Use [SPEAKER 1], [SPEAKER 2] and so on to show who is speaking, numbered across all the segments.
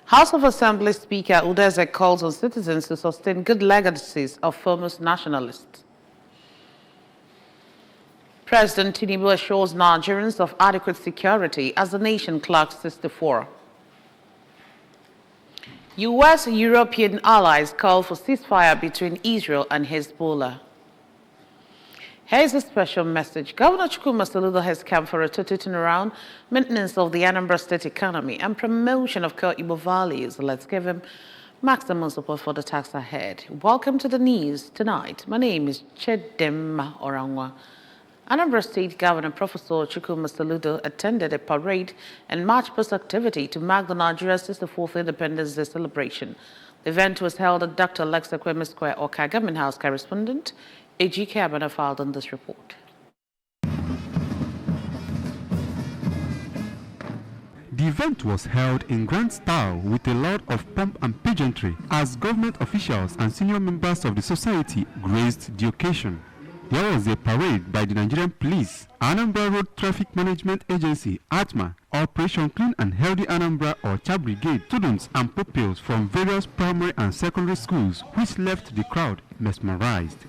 [SPEAKER 1] House of Assembly Speaker Udeze calls on citizens to sustain good legacies of foremost nationalists. President Tinubu assures Nigerians of adequate security as the nation clocks 64. U.S. European allies call for ceasefire between Israel and Hezbollah. Here's a special message. Governor Chukwuma Soludo has come for a total turnaround, maintenance of the Anambra state economy, and promotion of core Igbo values. Let's give him maximum support for the task ahead. Welcome to the news tonight. My name is Chedem Orangwa. Anambra State Governor Professor Chukwuma Soludo attended a parade and march past activity to mark the Nigeria's 64th Independence Day celebration. The event was held at Dr. Alexa Kweme Square, Oka Government House. Correspondent A.G. Cabana filed on this report.
[SPEAKER 2] The event was held in grand style with a lot of pomp and pageantry as government officials and senior members of the society graced the occasion. There was a parade by the Nigerian Police, Anambra Road Traffic Management Agency, ATMA, Operation Clean and Healthy Anambra or CHA Brigade, students and pupils from various primary and secondary schools which left the crowd mesmerized.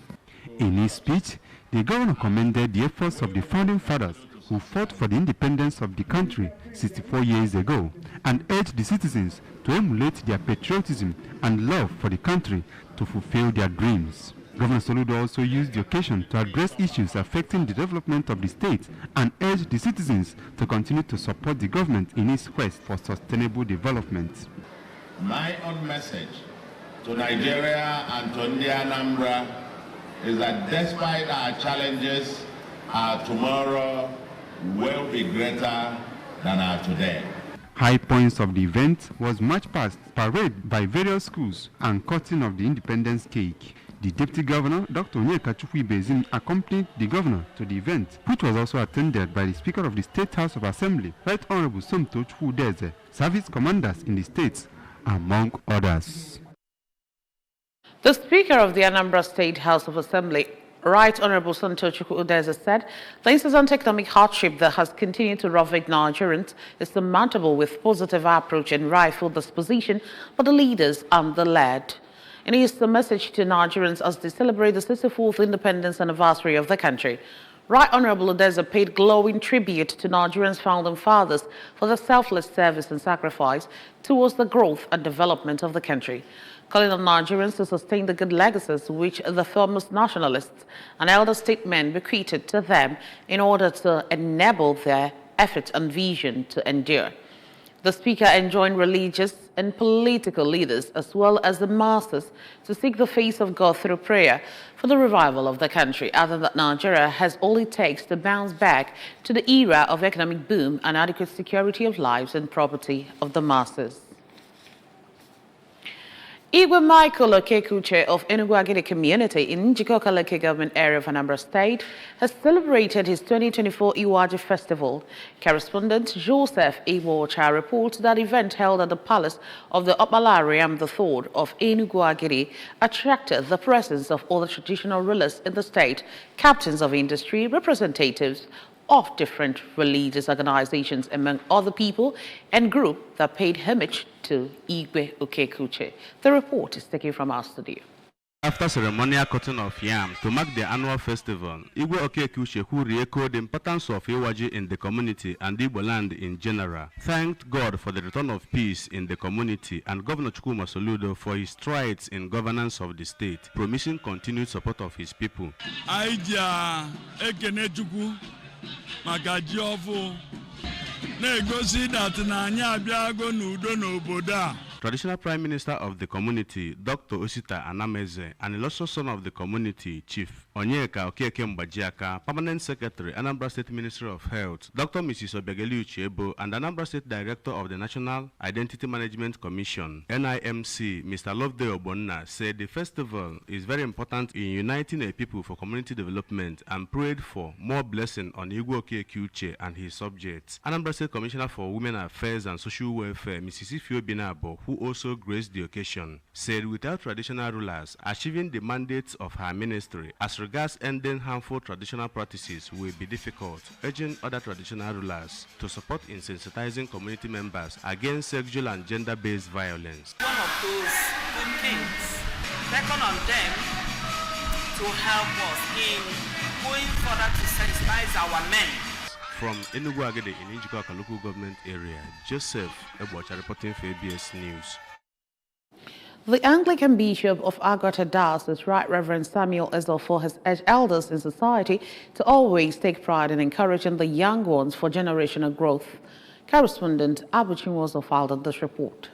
[SPEAKER 2] In his speech, the governor commended the efforts of the founding fathers who fought for the independence of the country 64 years ago and urged the citizens to emulate their patriotism and love for the country to fulfill their dreams. Governor Soludo also used the occasion to address issues affecting the development of the state and urged the citizens to continue to support the government in its quest for sustainable development.
[SPEAKER 3] My own message to Nigeria and to Anambra is that despite our challenges, our tomorrow will be greater than our today.
[SPEAKER 2] High points of the event was march past, parade by various schools, and cutting of the independence cake. The Deputy Governor, Dr. Onyeka Chukwuibezim, accompanied the governor to the event, which was also attended by the Speaker of the State House of Assembly, Right Honorable Somto Chukwudeze, service commanders in the states, among others.
[SPEAKER 1] The Speaker of the Anambra State House of Assembly, Right Honorable Somto Chukwudeze, said the incessant economic hardship that has continued to ravage Nigerians is surmountable with positive approach and rightful disposition by the leaders and the led. And it is the message to Nigerians as they celebrate the 64th independence anniversary of the country. Right Honorable Udeze paid glowing tribute to Nigerians' founding fathers for their selfless service and sacrifice towards the growth and development of the country, calling on Nigerians to sustain the good legacies which the foremost nationalists and elder statesmen bequeathed to them in order to enable their efforts and vision to endure. The Speaker enjoined religious and political leaders as well as the masses to seek the face of God through prayer for the revival of the country, adding that Nigeria has all it takes to bounce back to the era of economic boom and adequate security of lives and property of the masses. Igwe Michael Okekuche of Enugu community in Njikoka local government area of Anambra State has celebrated his 2024 Iwaji Festival. Correspondent Joseph Iwocha reports that event held at the palace of the Opalariam III of Enugu attracted the presence of all the traditional rulers in the state, captains of industry, representatives of different religious organizations, among other people and groups that paid homage to Igwe Okekuche. The report is taken from our studio.
[SPEAKER 4] After ceremonial cutting of yams to mark the annual festival, Igwe Okekuche, who re-echoed the importance of Iwaji in the community and Igbo land in general, thanked God for the return of peace in the community and Governor Chukwuma Soludo for his strides in governance of the state, promising continued support of his people.
[SPEAKER 5] Magajovo negosi that nanya biago nudo n'obodo.
[SPEAKER 4] Traditional Prime Minister of the community, Dr. Osita Anameze, and illustrious son of the community, Chief Onyeka Okeke Mbajiaka, Permanent Secretary, Anambra State Ministry of Health, Dr. Mrs. Obegeli Uchebo, and Anambra State Director of the National Identity Management Commission, NIMC, Mr. Loveday Obonna, said the festival is very important in uniting a people for community development and prayed for more blessing on Igwe Okekuche and his subjects. Anambra State Commissioner for Women Affairs and Social Welfare, Mrs. Ifeobinabo, who also graced the occasion, said without traditional rulers, achieving the mandates of her ministry as regards ending harmful traditional practices will be difficult, urging other traditional rulers to support in sensitizing community members against sexual and gender-based violence.
[SPEAKER 6] One of those good things, reckon on them to help us in going further to sensitize our men.
[SPEAKER 4] From Enugu Agede in Ijikaka local government area, Joseph Ebocha reporting for ABS News.
[SPEAKER 1] The Anglican Bishop of Agota Diocese, Right Reverend Samuel Ezofo, has urged elders in society to always take pride in encouraging the young ones for generational growth. Correspondent Abuchin Wozo filed this report.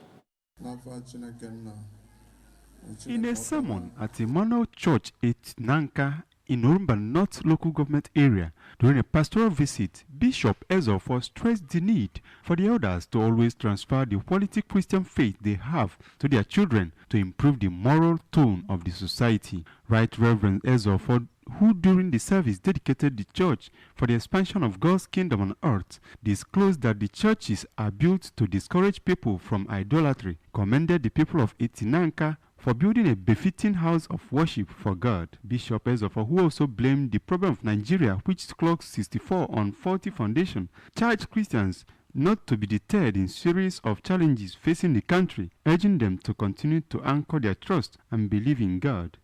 [SPEAKER 2] In a sermon at Emmanuel Church at Nanka in Orumba North local government area, during a pastoral visit, Bishop Ezofo stressed the need for the elders to always transfer the quality Christian faith they have to their children to improve the moral tone of the society. Right Reverend Ezofo, who during the service dedicated the church for the expansion of God's kingdom on earth, disclosed that the churches are built to discourage people from idolatry, commended the people of Itinanka for building a befitting house of worship for God. Bishop Ezofo, who also blamed the problem of Nigeria, which clocks 64 on faulty foundation, charged Christians not to be deterred in series of challenges facing the country, urging them to continue to anchor their trust and believe in God.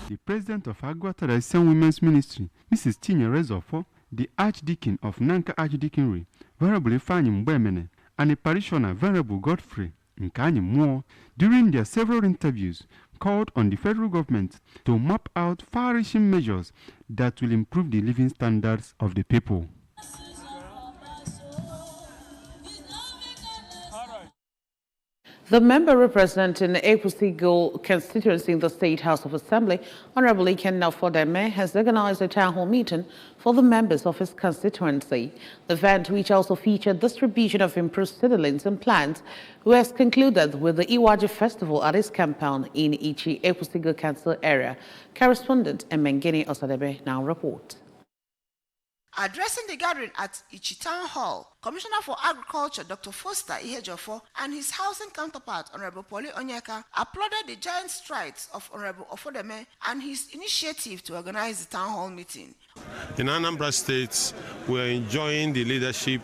[SPEAKER 2] The president of Agwata Daisen Women's Ministry, Mrs. Chinyere Ezofo, the Archdeacon of Nanka Archdeaconry, Venerable Ifeanyi Mbemene, and a parishioner, Venerable Godfrey Nkanyi Moore, during their several interviews, called on the federal government to map out far-reaching measures that will improve the living standards of the people.
[SPEAKER 1] The member representing Ekwusigo constituency in the State House of Assembly, Honorable Iken Nafodeme, has organized a town hall meeting for the members of his constituency. The event, which also featured distribution of improved seedlings and plants, was concluded with the Iwaji Festival at his compound in Ichi, Ekwusigo Council area. Correspondent Emengeni Osadebe now reports.
[SPEAKER 7] Addressing the gathering at Ichi Town Hall, Commissioner for Agriculture Dr. Foster Ihejofo and his housing counterpart Honorable Polly Onyeka applauded the giant strides of Honorable Ofodeme and his initiative to organize the town hall meeting.
[SPEAKER 8] In Anambra State, we are enjoying the leadership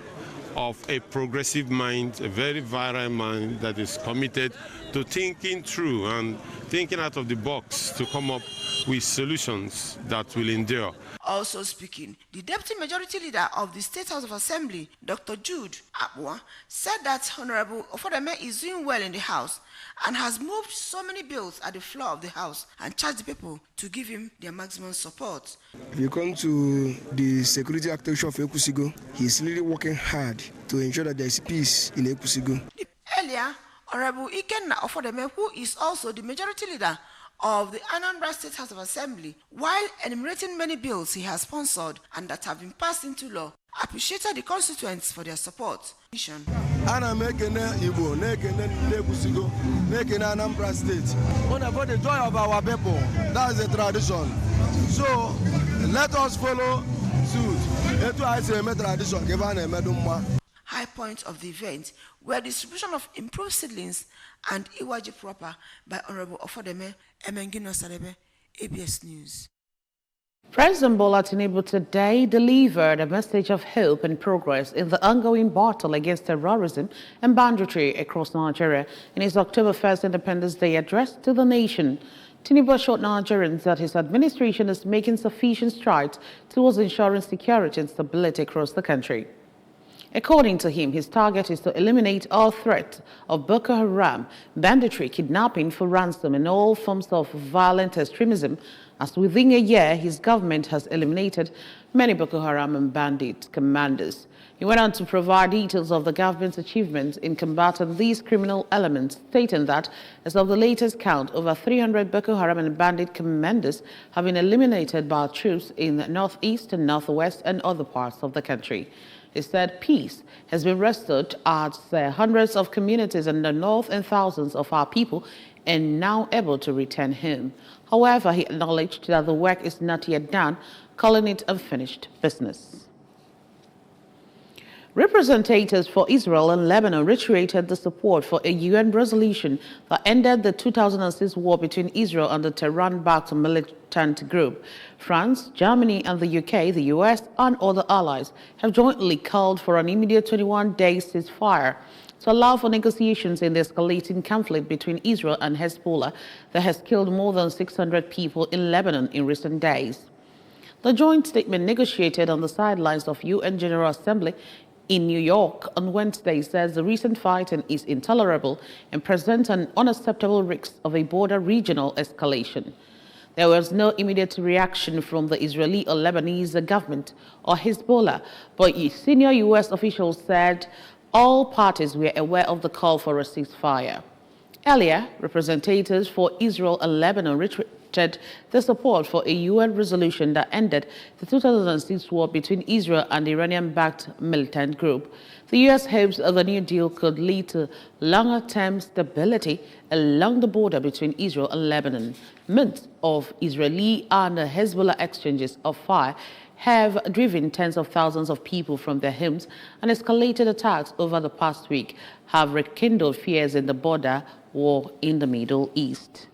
[SPEAKER 8] of a progressive mind, a very viral mind that is committed to thinking through and thinking out of the box to come up with solutions that will endure.
[SPEAKER 7] Also speaking, the Deputy Majority Leader of the State House of Assembly, Dr. Jude Abua, said that Honorable Ofodeme is doing well in the House and has moved so many bills at the floor of the House and charged the people to give him their maximum support.
[SPEAKER 9] If you come to the security activation of Ekwusigo, he's really working hard to ensure that there is peace in Ekwusigo.
[SPEAKER 7] Earlier, Honorable Ikenna Ofodeme, who is also the Majority Leader of the Anambra State House of Assembly, while enumerating many bills he has sponsored and that have been passed into law, appreciated the constituents for their support.
[SPEAKER 9] Ana mekene Igbo, nekene Ekwusigo, nekene Anambra State. For the joy of our people, that's the tradition. So let us follow suit. Etu I say me tradition, give an emedumwa.
[SPEAKER 7] High point of the event were distribution of improved seedlings and Iwaji proper by Honorable Ofodeme Emengino Sadebe, ABS News.
[SPEAKER 1] President Bola Tinubu today delivered a message of hope and progress in the ongoing battle against terrorism and banditry across Nigeria in his October 1st Independence Day address to the nation. Tinubu assured Nigerians that his administration is making sufficient strides towards ensuring security and stability across the country. According to him, his target is to eliminate all threats of Boko Haram, banditry, kidnapping for ransom, and all forms of violent extremism as within a year his government has eliminated many Boko Haram and bandit commanders. He went on to provide details of the government's achievements in combating these criminal elements, stating that, as of the latest count, over 300 Boko Haram and bandit commanders have been eliminated by troops in the northeast and northwest and other parts of the country. He said peace has been restored at hundreds of communities in the north and thousands of our people are now able to return home. However, he acknowledged that the work is not yet done, calling it unfinished business. Representatives for Israel and Lebanon reiterated the support for a UN resolution that ended the 2006 war between Israel and the Tehran-backed militant group. France, Germany, and the UK, the US, and other allies have jointly called for an immediate 21-day ceasefire to allow for negotiations in the escalating conflict between Israel and Hezbollah that has killed more than 600 people in Lebanon in recent days. The joint statement negotiated on the sidelines of UN General Assembly in New York on Wednesday says the recent fighting is intolerable and presents an unacceptable risk of a border regional escalation. There was no immediate reaction from the Israeli or Lebanese government or Hezbollah, but senior U.S. officials said all parties were aware of the call for a ceasefire. Earlier, representatives for Israel and Lebanon reiterated the support for a UN resolution that ended the 2006 war between Israel and the Iranian-backed militant group. The U.S. hopes the new deal could lead to longer-term stability along the border between Israel and Lebanon. Months of Israeli and Hezbollah exchanges of fire have driven tens of thousands of people from their homes, and escalated attacks over the past week have rekindled fears in the border war in the Middle East.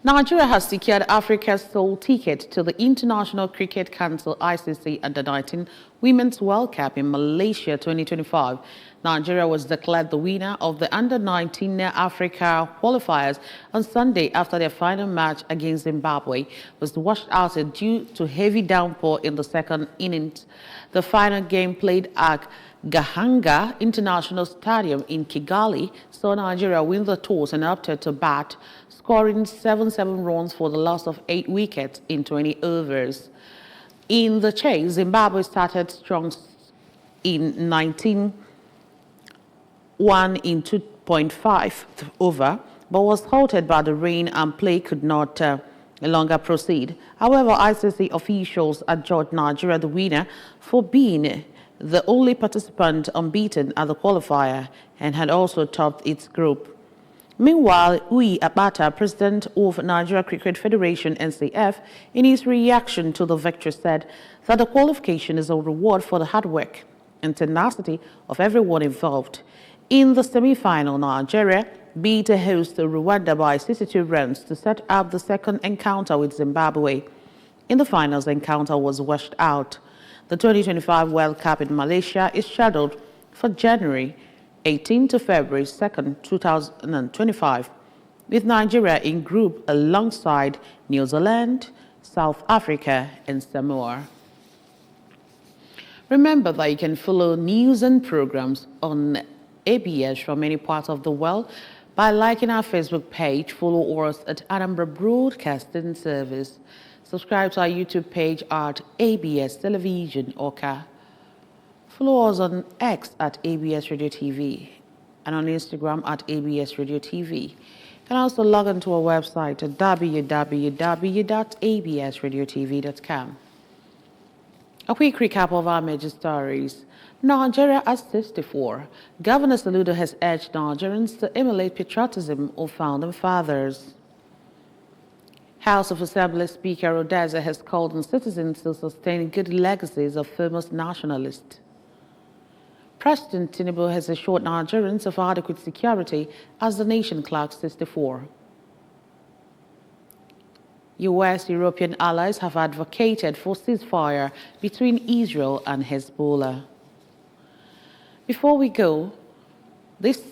[SPEAKER 1] Nigeria has secured Africa's sole ticket to the International Cricket Council ICC Under-19 Women's World Cup in Malaysia 2025. Nigeria was declared the winner of the Under-19 Africa qualifiers on Sunday after their final match against Zimbabwe was washed out due to heavy downpour in the second innings. The final game, played at Gahanga International Stadium in Kigali, saw Nigeria win the toss and opted to bat, scoring 7 runs for the loss of 8 wickets in 20 overs. In the chase, Zimbabwe started strong in 19-1 in 2.5 over, but was halted by the rain and play could not longer proceed. However, ICC officials adjudged Nigeria the winner for being the only participant unbeaten at the qualifier and had also topped its group. Meanwhile, Uyi Abata, president of Nigeria Cricket Federation (NCF), in his reaction to the victory said that the qualification is a reward for the hard work and tenacity of everyone involved. In the semi-final, Nigeria beat host Rwanda by 62 runs to set up the second encounter with Zimbabwe. In the finals, the encounter was washed out. The 2025 World Cup in Malaysia is scheduled for January 18 to February 2, 2025, with Nigeria in group alongside New Zealand, South Africa, and Samoa. Remember that you can follow news and programs on ABS from many parts of the world by liking our Facebook page, follow us at Anambra Broadcasting Service, subscribe to our YouTube page at ABS Television Oka. Follow us on X at ABS Radio TV and on Instagram at ABS Radio TV. You can also log on to our website at www.absradiotv.com. A quick recap of our major stories. Nigeria at 64. Governor Soludo has urged Nigerians to emulate patriotism of founding fathers. House of Assembly Speaker Odeza has called on citizens to sustain good legacies of famous nationalists. President Tinubu has assured Nigerians of adequate security as the nation clocks 64. U.S. European allies have advocated for ceasefire between Israel and Hezbollah. Before we go, this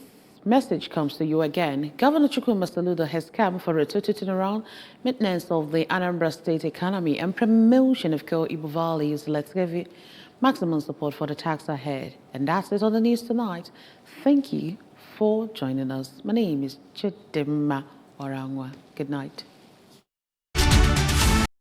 [SPEAKER 1] message comes to you again. Governor Chukwuma Soludo has come for a total turnaround, maintenance of the Anambra state economy, and promotion of core Igbo values. Let's give it maximum support for the tax ahead. And that's it on the news tonight. Thank you for joining us. My name is Chidimma Orangwa. Good night.